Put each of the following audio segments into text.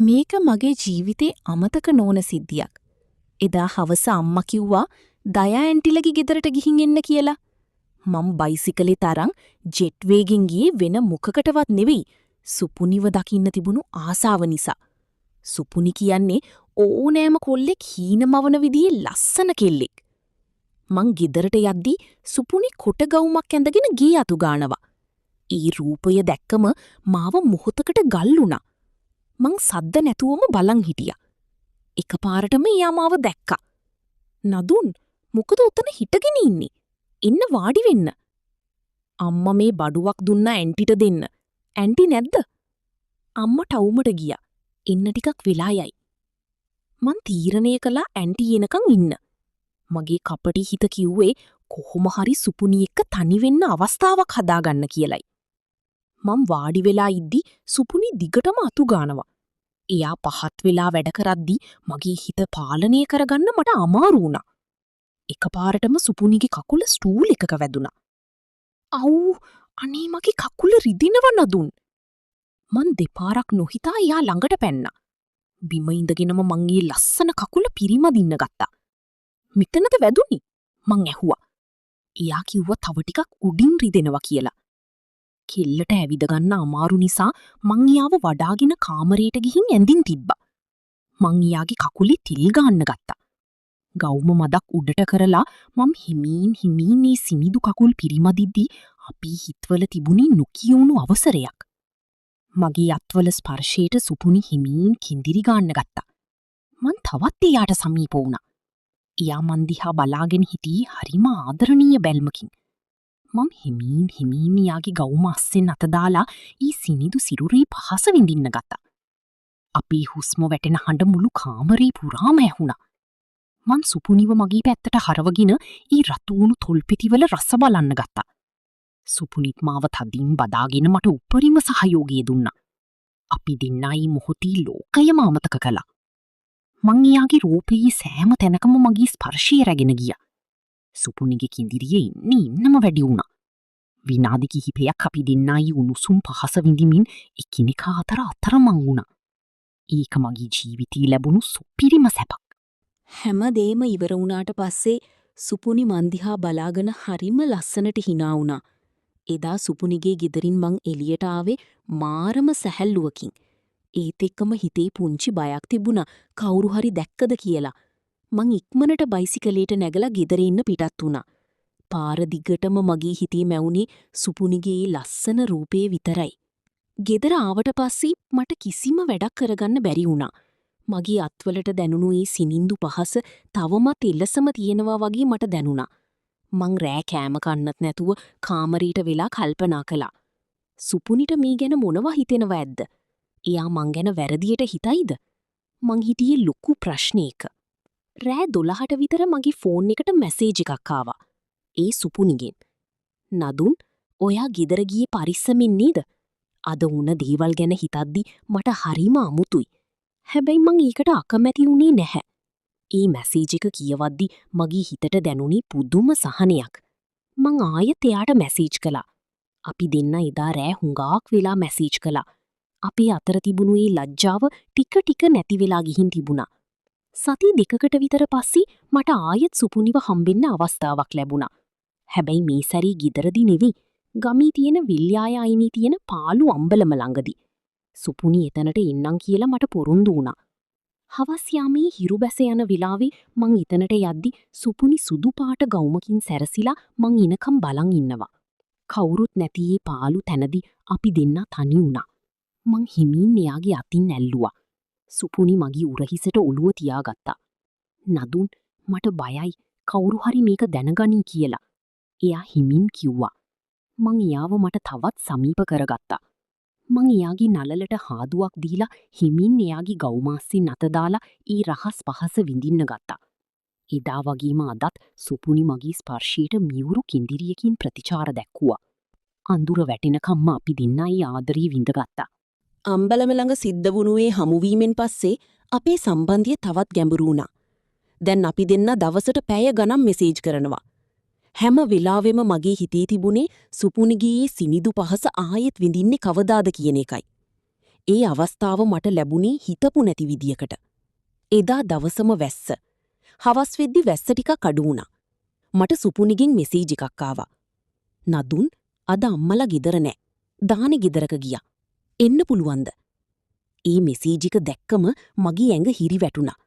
මේක මගේ ජීවිතේ අමතක නොවන සිද්ධියක්. එදා හවස අම්මා කිව්වා දයා ඇන්ටිලගේ ගෙදරට ගිහින් එන්න කියලා. මම බයිසිකලේ තරම් ජෙට් වේගෙන් ගියේ වෙන මොකකටවත් නෙවෙයි. සුපුනිව දකින්න තිබුණු ආසාව නිසා. සුපුනි කියන්නේ ඕනෑම කොල්ලෙක් හීනමවන විදිහේ ලස්සන කෙල්ලෙක්. මං ගෙදරට යද්දී සුපුනි කොට ගවුමක් ඇඳගෙන ගේ අතු ගානවා. ඒ රූපය දැක්කම මාව මොහොතකට ගල් වුණා. මං සද්ද නැතුවම බලන් හිටියා. එකපාරටම එයා මාව දැක්කා. නදුන්, මොකද උතන හිටගෙන ඉන්නේ? එන්න වාඩි වෙන්න. අම්මා මේ බඩුවක් දුන්නා ඇන්ටිට දෙන්න. ඇන්ටි නැද්ද? අම්මා ටවුමට ගියා. එන්න ටිකක් වෙලා යයි. මං තීරණය කළා ඇන්ටි එනකන් ඉන්න. මගේ කපටි හිත කිව්වේ කොහොම හරි සුපුනි එක්ක තනි වෙන්න අවස්ථාවක් හදාගන්න කියලයි. මං වාඩි වෙලා ඉද්දි සුපුනි දිගටම අතු ගානවා. එයා පහත් වෙලා වැඩ කරද්දි මගේ හිත පාලනය කරගන්න මට අමාරු වුණා. එකපාරටම සුපුනිගේ කකුල ස්ටූල් එකක වැදුනා. අව්! අනේ මගේ කකුල රිදිනව නදුන්. මං දෙපාරක් නොහිතා එයා ළඟට පැන්නා. බිම ඉඳගෙනම මං ඒ ලස්සන කකුල පිරිමදින්න ගත්තා. මෙතනද වැදුනි? මං ඇහුවා. එයා කිව්වා තව ටිකක් උඩින් රිදෙනවා කියලා. කෙල්ලට ඇවිද ගන්න අමාරු නිසා මං එයාව වඩාගෙන කාමරයට ගිහින් ඇඳින් තිබ්බා. මං එයාගේ කකුලේ තිල් ගන්න ගත්තා. ගවුම මදක් උඩට කරලා මම හිමින් මේ සිනිදු කකුල් පිරිමදිද්දී අපි හිතවල තිබුණේ නොකියවුණු අවසරයක්. මගේ අත්වල ස්පර්ශයට සුපුනි හිමින් කිඳිරි ගන්න ගත්තා. මං තවත් එයාට සමීප වුණා. එයා මන් දිහා බලාගෙන හිටියේ හරිම ආදරණීය බැල්මකින්. මම හිමින් එයාගේ ගවුම අස්සෙන් අත දාලා ඊ සිනිදු සිරුරේ පහස විඳින්න ගත්තා. අපේ හුස්ම වැටෙන හඬ මුළු කාමරේ පුරාම ඇහුණා. මං සුපුනිව මගේ පැත්තට හරවගෙන ඊ රතුවුණු තොල්පෙතිවල රස බලන්න ගත්තා. සුපුනිත් මාව තදින් බදාගෙන මට උපරිම සහයෝගය දුන්නා. අපි දෙන්නා ඊ මොහොතේ ලෝකයම අමතක කළා. මං එයාගේ රූපයේ සෑම තැනකම මගේ ස්පර්ශය රැගෙන ගියා. සුපුනිගේ කිඳිරියේ ඉන්නම වැඩි වුණා. විනාඩි කිහිපයක් අපි දෙන්නා ඊ උණුසුම් පහස විඳිමින් එකිනෙකා අතර අතරමං වුණා. ඒක මගේ ජීවිතේ ලැබුණු සුපිරිම සැපක්. හැමදේම ඉවර වුණාට පස්සේ සුපුනි මන් දිහා බලාගෙන හරිම ලස්සනට hina වුණා. එදා සුපුනිගේ ගෙදරින් මං එළියට ආවේ මාරම සැහැල්ලුවකින්. ඒත් එක්කම හිතේ පුංචි බයක් තිබුණා කවුරු හරි දැක්කද කියලා. මං ඉක්මනට බයිසිකලයට නැගලා ගෙදර ඉන්න පිටත් වුණා. පාර දිගටම මගේ හිතේ මැවුනේ සුපුනිගේ ලස්සන රූපේ විතරයි. ගෙදර ආවට පස්සේ මට කිසිම වැඩක් කරගන්න බැරි වුණා. මගේ අත්වලට දැනුණු ඒ සිනින්දු පහස තවමත් එලසම තියෙනවා වගේ මට දැනුණා. මං රෑ කෑම කන්නත් නැතුව කාමරයට වෙලා කල්පනා කළා. සුපුනිට මේ ගැන මොනවා හිතෙනව ඇද්ද? එයා මං ගැන වැරදියට හිතයිද? මං හිටියේ ලොකු ප්‍රශ්නයක. රෑ 12ට විතර මගේ ෆෝන් එකට මැසේජ් එකක් ආවා. ඒ සුපුනිගෙන්. නදුන්, ඔයා ගෙදර ගියේ පරිස්සමින් නේද? අද වුණ දේවල් ගැන හිතද්දි මට හරිම අමුතුයි. හැබැයි මං ඒකට අකමැති වුණේ නැහැ. ඒ මැසේජ් එක කියවද්දි මගේ හිතට දැනුනේ පුදුම සහනයක්. මං ආයෙත් එයාට මැසේජ් කළා. අපි දෙන්න එදා රෑ හුඟක් වෙලා මැසේජ් කළා. අපේ අතර තිබුණු ඒ ලැජ්ජාව ටික ටික නැති වෙලා ගිහින් තිබුණා. සති දෙකකට විතර පස්සේ මට ආයෙත් සුපුනිව හම්බෙන්න අවස්ථාවක් ලැබුණා. හැබැයි මේ සැරේ ගෙදරදි නෙවෙයි. ගමේ තියෙන විල්යාය අයිනේ තියෙන පාළු අම්බලම ළඟදී. සුපුනි එතනට එන්නම් කියලා මට පොරොන්දු වුණා. හවස් යාමේ හිරු බැස යන වෙලාවේ මං එතනට යද්දි සුපුනි සුදු පාට ගවුමකින් සැරසිලා මං ඉනකම් බලන් ඉන්නවා. කවුරුත් නැති ඒ පාළු තැනදී අපි දෙන්න තනි වුණා. මං හිමින් එයාගේ අතින් ඇල්ලුවා. සුපුනි මගේ උරහිසට ඔළුව තියාගත්තා. නදුන්, මට බයයි කවුරු හරි මේක දැනගනී කියලා. එයා හිමින් කිව්වා. මං එයාව මට තවත් සමීප කරගත්තා. මං එයාගේ නලලට හාදුවක් දීලා හිමින් එයාගේ ගවුමාස්සින් අත දාලා ඒ රහස් පහස විඳින්න ගත්තා. එදා වගේම අදත් සුපුනි මගේ ස්පර්ශයට මියුරු කිඳිරියකින් ප්‍රතිචාර දැක්වුවා. අඳුර වැටෙනකම්ම අපි දෙන්නා ඒ ආදරේ විඳගත්තා. අම්බලම ළඟ සිද්ධ වුණේ හමුවීමෙන් පස්සේ අපේ සම්බන්ධය තවත් ගැඹුරු වුණා. දැන් අපි දෙන්න දවසට පැය ගණන් මෙසේජ් කරනවා. හැම වෙලාවෙම මගේ හිතේ තිබුණේ සුපුනිගේ සිනිදු පහස ආයෙත් විඳින්නේ කවදාද කියන එකයි. ඒ අවස්ථාව මට ලැබුණේ හිතපු නැති විදියකට. එදා දවසම වැස්ස. හවස් වෙද්දි වැස්ස ටිකක් අඩු වුණා. මට සුපුනිගෙන් මෙසේජ් එකක් ආවා. නදුන් අද අම්මලා ගෙදර නෑ. දානේ ගෙදරක ගියා. එන්න පුළුවන්ද? ඒ මෙසේජ් එක දැක්කම මගේ ඇඟ හිරි වැටුණා.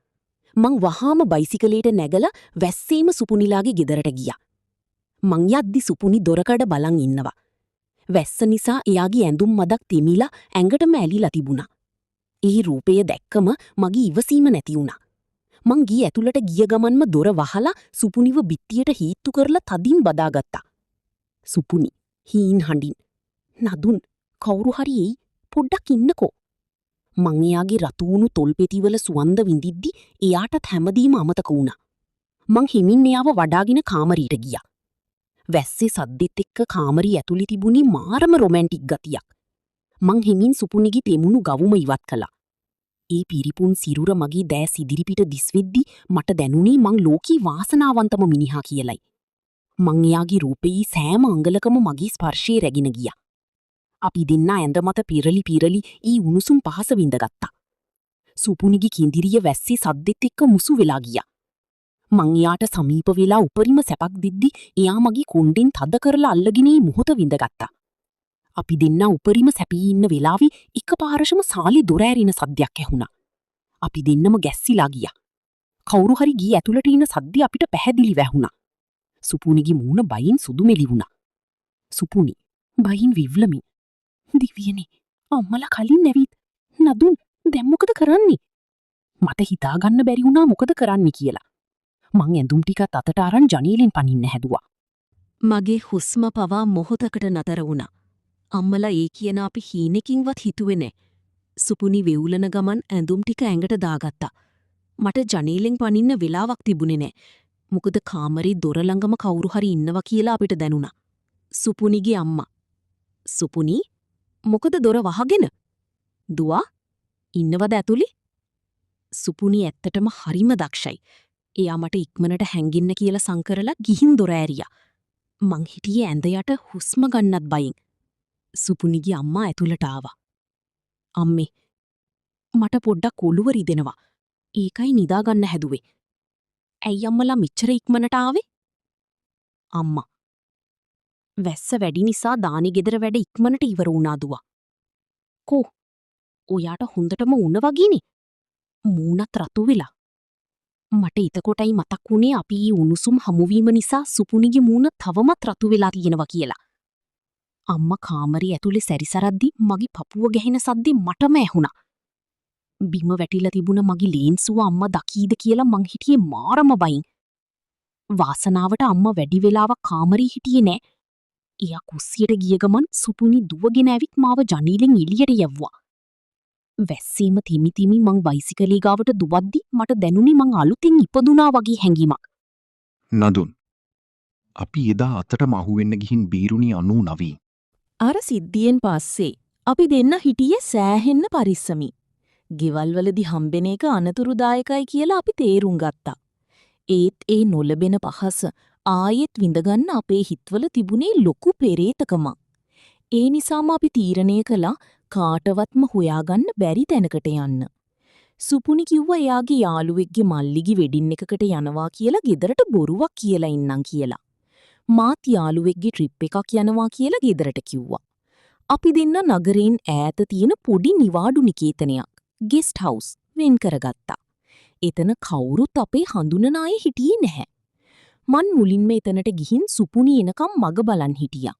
මං වහාම බයිසිකලේට නැගලා වැස්සේම සුපුනිලාගේ ගෙදරට ගියා. මං යද්දි සුපුනි දොරකඩ බලන් ඉන්නවා. වැස්ස නිසා එයාගේ ඇඳුම් මදක් තෙමිලා ඇඟටම ඇලිලා තිබුණා. ඒ රූපය දැක්කම මගේ ඉවසීම නැති වුණා. මං ගී ඇතුළට ගිය ගමන්ම දොර වහලා සුපුනිව බිත්තියට හීත්තු කරලා තදින් බදාගත්තා. සුපුනි හීන් හඬින් නදුන් කවුරු හරි එයි පොඩ්ඩක් ඉන්නකෝ. මං එයාගේ රතුවුණු තොල්පෙතිවල සුවන්ද විඳිද්දි එයාටත් හැමදීම අමතක වුණා. මං හිමින් එයාව වඩාගෙන කාමරයට ගියා. වැස්සේ සද්දෙත් එක්ක කාමරී ඇතුළේ තිබුණි මාරම රොමැන්ටික් ගතියක්. මං හිමින් සුපුනිගේ තෙමුණු ගවුම ඉවත් කළා. ඒ පිරිපුන් සිරුර මගේ දෑස් ඉදිරිපිට දිස්වෙද්දි මට දැනුනේ මං ලෝකී වාසනාවන්තම මිනිහා කියලයි. මං එයාගේ රූපයේ සෑම අංගලකම මගේ ස්පර්ශයේ රැගෙන ගියා. අපි දෙන්නා ඇඳ මත පිරලි ඊ උණුසුම් පහස විඳගත්තා. සුපුනිගේ කිඳිරිය වැස්සේ සද්දෙත් එක්ක මුසු වෙලා ගියා. මං එයාට සමීප වෙලා උපරිම සැපක් දෙද්දි එයා මගේ කොණ්ඩෙන් තද කරලා අල්ලගෙන ඒ මොහොත විඳගත්තා. අපි දෙන්නා උපරිම සැපී ඉන්න වෙලාවේ එකපාරටම සාලි දොර ඇරින සද්දයක් ඇහුණා. අපි දෙන්නම ගැස්සිලා ගියා. කවුරු හරි ගියේ ඇතුළට ඉන්න සද්දය අපිට පැහැදිලි වැහුණා. සුපුනිගේ මූණ බයින් සුදු මෙලි වුණා. සුපුනි බයින් විව්ලමි. දිවියනේ අම්මලා කලින් නැවිත් නදුන් දැන් මොකද කරන්නේ? මට හිතාගන්න බැරි වුණා මොකද කරන්න කියලා. මං ඇඳුම් ටිකත් අතට අරන් ජනේලෙන් පනින්න හැදුවා. මගේ හුස්ම පවා මොහොතකට නතර වුණා. අම්මලා ඒ කියන අපි හීනෙකින්වත් හිතුවේ නෑ. සුපුනි වෙවුලන ගමන් ඇඳුම් ටික ඇඟට දාගත්තා. මට ජනේලෙන් පනින්න වෙලාවක් තිබුණේ නෑ. මොකද කාමරේ දොර ළඟම කවුරු හරි ඉන්නවා කියලා අපිට දැනුණා. සුපුනිගේ අම්මා. සුපුනි මොකද දොර වහගෙන? දුවා ඉන්නවද ඇතුලේ? සුපුනි ඇත්තටම හරිම දක්ෂයි. එයා මට ඉක්මනට හැංගින්න කියලා සංකරලා ගිහින් දොර ඇරියා. මං හිටියේ ඇඳ යට හුස්ම ගන්නත් බයින්. සුපුනිගේ අම්මා ඇතුළට ආවා. අම්මේ මට පොඩ්ඩක් ඔළුව රිදෙනවා. ඒකයි නිදාගන්න හැදුවේ. ඇයි අම්මලා මෙච්චර ඉක්මනට ආවේ? අම්මා වැස්ස වැඩි නිසා දානි ගෙදර වැඩ ඉක්මනට ඉවර වුණා දුවා. කෝ ඔයාට හොඳටම උණ වගේනේ. මූණත් රතු වෙලා. මට එතකොටයි මතක් වුණේ අපි ඊ උණුසුම් හමුවීම නිසා සුපුනිගේ මූණ තවමත් රතු වෙලා තියෙනවා කියලා. අම්මා කාමරේ ඇතුලේ සැරිසරද්දි මගේ පපුව ගැහෙන සද්දේ මටම ඇහුණා. බිම වැටිලා තිබුණ මගේ ලේන්සුව අම්මා දකීද කියලා මං හිටියේ මාරම බයින්. වාසනාවට අම්මා වැඩි වෙලාවක් කාමරේ හිටියේ නෑ. එයා කුස්සියට ගිය ගමන් සුපුනි දුවගෙන ඇවිත් මාව ජනේලෙන් එළියට යවුවා. වැස්සීම තිමි මං බයිසිකලේ ගාවට දුවද්දි මට දැනුනේ මං අලුතින් ඉපදුනා වගේ හැඟීමක්. නදුන් අපි එදා අතටම අහුවෙන්න ගිහින් බීරුණි 99. අර සිද්ධියෙන් පස්සේ අපි දෙන්න හිටියේ සෑහෙන්න පරිස්සමි. ගෙවල් වලදී හම්බෙන එක අනතුරුදායකයි කියලා අපි තේරුම් ගත්තා. ඒත් ඒ නොලබෙන පහස ආයෙත් විඳගන්න අපේ හිතවල තිබුණේ ලොකු පෙරේතකමක්. ඒ නිසාම අපි තීරණය කළා කාටවත්ම හොයාගන්න බැරි තැනකට යන්න. සුපුනි කිව්වා එයාගේ යාළුවෙක්ගේ මල්ලිගේ වෙඩින් එකකට යනවා කියලා ගෙදරට බොරුවක් කියලා ඉන්නම් කියලා. මාත් යාළුවෙක්ගේ ට්‍රිප් එකක් යනවා කියලා ගෙදරට කිව්වා. අපි දෙන්න නගරයෙන් ඈත තියෙන පොඩි නිවාඩු නිකේතනයක් ගෙස්ට් හවුස් වෙන් කරගත්තා. එතන කවුරුත් අපේ හඳුනන අය හිටියේ නැහැ. මන් මුලින්ම එතනට ගිහින් සුපුනි එනකම් මග බලන් හිටියා.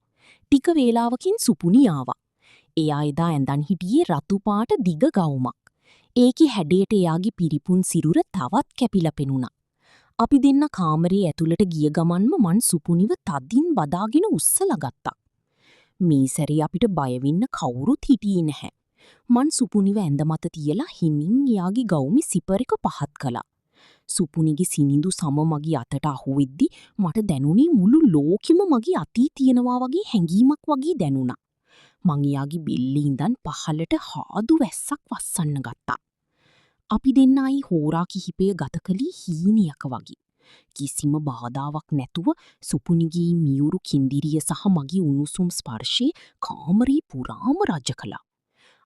ටික වේලාවකින් සුපුනි ආවා. එයා එදා ඇඳන් හිටියේ රතු පාට දිග ගවුමක්. ඒකේ හැඩයට එයාගේ පිරිපුන් සිරුර තවත් කැපිලා පෙනුණා. අපි දෙන්න කාමරේ ඇතුළට ගිය ගමන්ම මන් සුපුනිව තදින් බදාගෙන උස්සලා ගත්තා. මේ සැරේ අපිට බය වෙන්න කවුරුත් හිටියේ නැහැ. මන් සුපුනිව ඇඳ මත තියලා හිමින් එයාගේ ගවුමේ සිපර් එක පහත් කළා. සුපුනිගේ සිනිඳු සම මගේ අතට අහුවෙද්දි මට දැනුනේ මුළු ලෝකෙම මගේ අතී තියෙනවා වගේ හැඟීමක් වගේ දැනුණා. මං එයාගේ බෙල්ලේ ඉඳන් පහළට හාදු වැස්සක් වස්සන්න ගත්තා. අපි දෙන්න අයි හෝරා කිහිපය ගත කළේ හීනියක වගේ. කිසිම බාධාවක් නැතුව සුපුනිගේ මියුරු කිඳිරිය සහ මගේ උණුසුම් ස්පර්ශයේ කාමරේ පුරාම රජ කළා.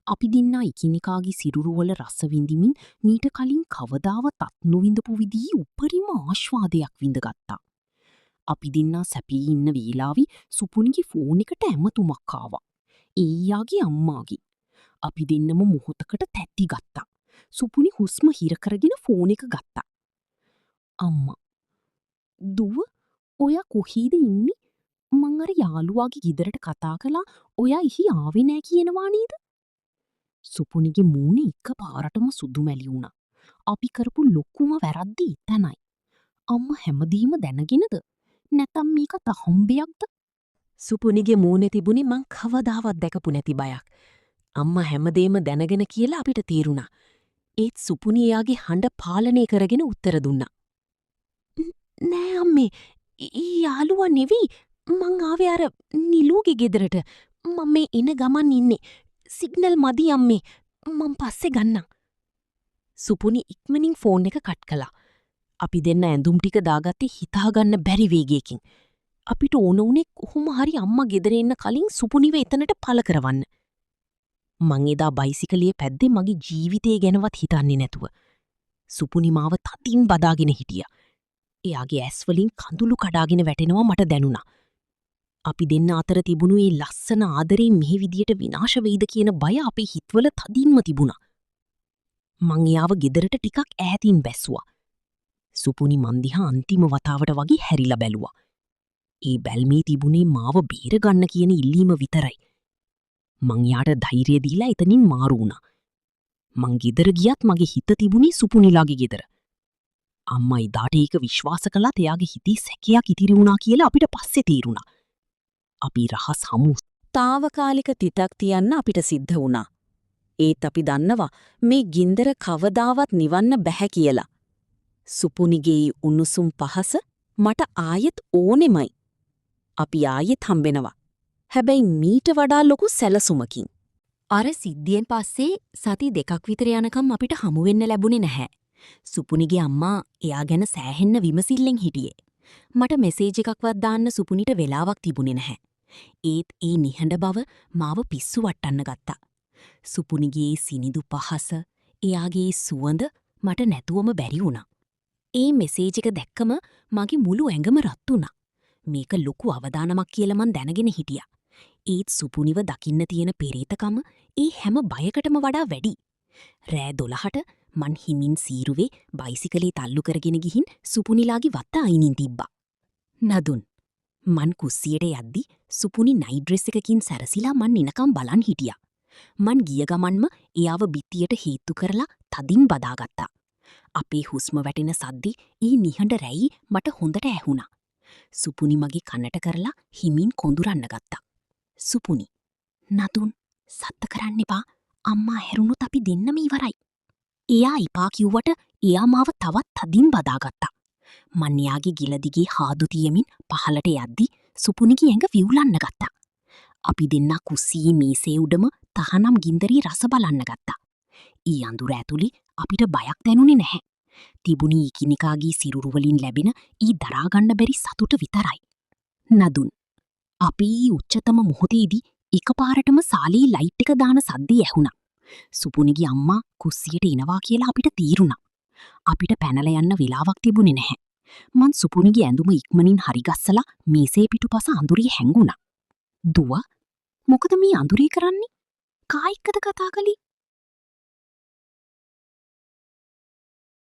අපි දෙන්නා එකිනෙකාගේ සිරුරුවල රස විඳිමින් මීට කලින් කවදාවත් අත් නොවිඳපු විදිහේ උපරිම ආස්වාදයක් විඳගත්තා. අපි දෙන්නා සැපී ඉන්න වේලාවේ සුපුනිගේ ෆෝන් එකට ඇමතුමක් ආවා. ඊයාගේ අම්මාගේ. අපි දෙන්නම මොහොතකට තැත්ති ගත්තා. සුපුනි හුස්ම හිර කරගෙන ෆෝන් එක ගත්තා. අම්මා. දුව, ඔයා කොහේද ඉන්නේ? මං අර යාළුවාගේ ගෙදරට කතා කළා. ඔයා එහි ආවේ නෑ කියනවා නේද? සුපුනිගේ මූණ එකපාරටම සුදු මැලි වුණා. අපි කරපු ලොකුම වැරද්ද එතනයි. අම්මා හැමදේම දැනගෙනද? නැතම් මේක තහම්බයක්ද? සුපුනිගේ මූණේ තිබුණේ මං කවදාවත් දැකපු නැති බයක්. අම්මා හැමදේම දැනගෙන කියලා අපිට තේරුණා. ඒත් සුපුනි එයාගේ හඬ පාලනය කරගෙන උත්තර දුන්නා. නෑ අම්මේ, යාළුවා නෙවෙයි. මං ආවේ අර නිලුගේ ගෙදරට. මම මේ එන ගමන් ඉන්නේ. සිග්නල් මදි අම්මේ. මං පස්සේ ගන්නම්. සුපුනි ඉක්මනින් ෆෝන් එක කට් කළා. අපි දෙන්න ඇඳුම් ටික දාගත්තේ හිතාගන්න බැරි වේගයකින්. අපිට ඕන උනේ කොහොම හරි අම්මා ගෙදර එන්න කලින් සුපුනිව එතනට පළ කරවන්න. මං එදා බයිසිකලයේ පැද්දේ මගේ ජීවිතය ගැනවත් හිතන්නේ නැතුව. සුපුනි මාව තදින් බදාගෙන හිටියා. එයාගේ ඇස් වලින් කඳුළු කඩාගෙන වැටෙනවා මට දැනුණා. අපි දෙන්න අතර තිබුණු ඒ ලස්සන ආදරේ මේ විදියට විනාශ වෙයිද කියන බය අපේ හිතවල තදින්ම තිබුණා. මං එයාව ගෙදරට ටිකක් ඈතින් බැස්සුවා. සුපුනි මන් දිහා අන්තිම වතාවට වගේ හැරිලා බැලුවා. ඒ බැල්මේ තිබුණේ මාව බේරගන්න කියන ඉල්ලීම විතරයි. මං යාට ධෛර්යය දීලා එතනින් මාරු වුණා. මං ගෙදර ගියත් මගේ හිත තිබුණේ සුපුනිලාගේ ගෙදර. අම්මා එදාට ඒක විශ්වාස කළත් එයාගේ හිතේ සැකයක් ඉතිරි වුණා කියලා අපිට පස්සේ තේරුණා. අපි රහස් හමු. තාවකාලික තිතක් තියන්න අපිට සිද්ධ වුණා. ඒත් අපි දන්නවා මේ ගින්දර කවදාවත් නිවන්න බැහැ කියලා. සුපුනිගේ උණුසුම් පහස මට ආයෙත් ඕනෙමයි. අපි ආයෙත් හම්බෙනවා. හැබැයි මීට වඩා ලොකු සැලසුමකින්. අර සිද්ධියෙන් පස්සේ සති 2ක් විතර යනකම් අපිට හමු වෙන්න ලැබුණේ නැහැ. සුපුනිගේ අම්මා එයා ගැන සෑහෙන්න විමසිල්ලෙන් හිටියේ. මට මෙසේජ් එකක්වත් දාන්න සුපුනිට වෙලාවක් තිබුණේ නැහැ. ඒත් ඒ නිහඬ බව මාව පිස්සු වට්ටන්න ගත්තා. සුපුනිගේ සිනිදු පහස, එයාගේ සුවඳ මට නැතුවම බැරි වුණා. ඒ මෙසේජ් එක දැක්කම මගේ මුළු ඇඟම රත් වුණා. මේක ලොකු අවදානමක් කියලා මං දැනගෙන හිටියා. ඒත් සුපුනිව දකින්න තියෙන පෙරේතකම ඒ හැම බයකටම වඩා වැඩි. රෑ 12ට මං හිමින් සීරුවේ බයිසිකලේ තල්ලු කරගෙන ගිහින් සුපුනිලාගේ වත්ත අයිනින් තිබ්බා. නදුන්. මං කුස්සියට යද්දි සුපුනි නයිට් ඩ්‍රෙස් එකකින් සැරසිලා මං නිනකම් බලන් හිටියා. මං ගිය ගමන්ම එයාව බිත්තියට හේතු කරලා තදින් බදාගත්තා. අපේ හුස්ම වැටෙන සද්දි ඊ නිහඬ රැයි මට හොඳට ඇහුණා. සුපුනි මගේ කනට කරලා හිමින් කොඳුරන්න ගත්තා. සුපුනි, නදුන්, සත්ත කරන්න එපා. අම්මා හැරුණොත් අපි දෙන්නම ඉවරයි. එයා එපා කිව්වට එයා මාව තවත් තදින් බදාගත්තා. මං එයාගේ ගිල දිගේ හාදු තියමින් පහලට යද්දි සුපුනිගේ ඇඟ විවුලන්න ගත්තා. අපි දෙන්නා කුස්සියේ මේසේ උඩම තහනම් ගින්දරේ රස බලන්න ගත්තා. ඊ අඳුර ඇතුලේ අපිට බයක් දැනුනේ නැහැ. තිබුණී එකිනෙකාගේ සිරුරු වලින් ලැබෙන ඊ දරාගන්න බැරි සතුට විතරයි. නදුන්. අපි උච්චතම මොහොතේදී එකපාරටම සාලී ලයිට් එක දාන සද්දේ ඇහුණා. සුපුනිගේ අම්මා කුස්සියට එනවා කියලා අපිට තීරුණා. අපිට පැනලා යන්න වෙලාවක් තිබුණේ නැහැ. මං සුපුනිගේ ඇඳුම ඉක්මනින් හරිගස්සලා මේසේ පිටුපස අඳුරේ හැංගුණා. දුව, මොකද මේ අඳුරේ කරන්නේ? කා එක්කද කතා කළේ?